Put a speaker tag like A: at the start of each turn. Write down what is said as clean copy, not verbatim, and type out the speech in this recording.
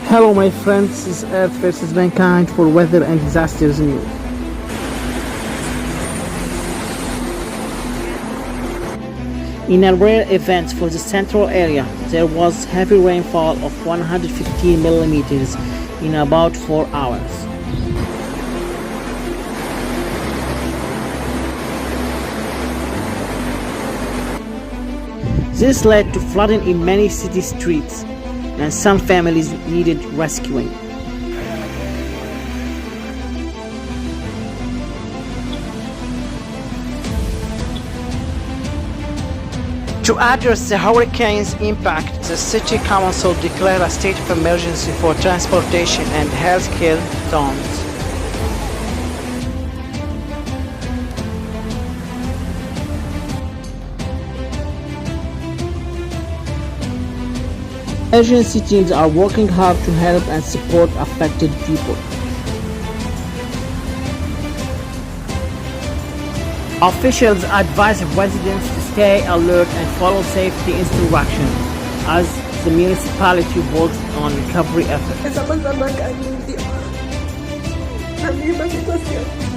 A: Hello my friends, this is Earth versus Mankind for weather and disasters news. In a rare event for the central area, there was heavy rainfall of 115 millimeters in about 4 hours. This led to flooding in many city streets, and some families needed rescuing. To address the hurricane's impact, the city council declared a state of emergency for transportation and healthcare zones. Emergency teams are working hard to help and support affected people. Officials advise residents to stay alert and follow safety instructions as the municipality works on recovery efforts.
B: Estamos dando acá en Limpio. La misma situación.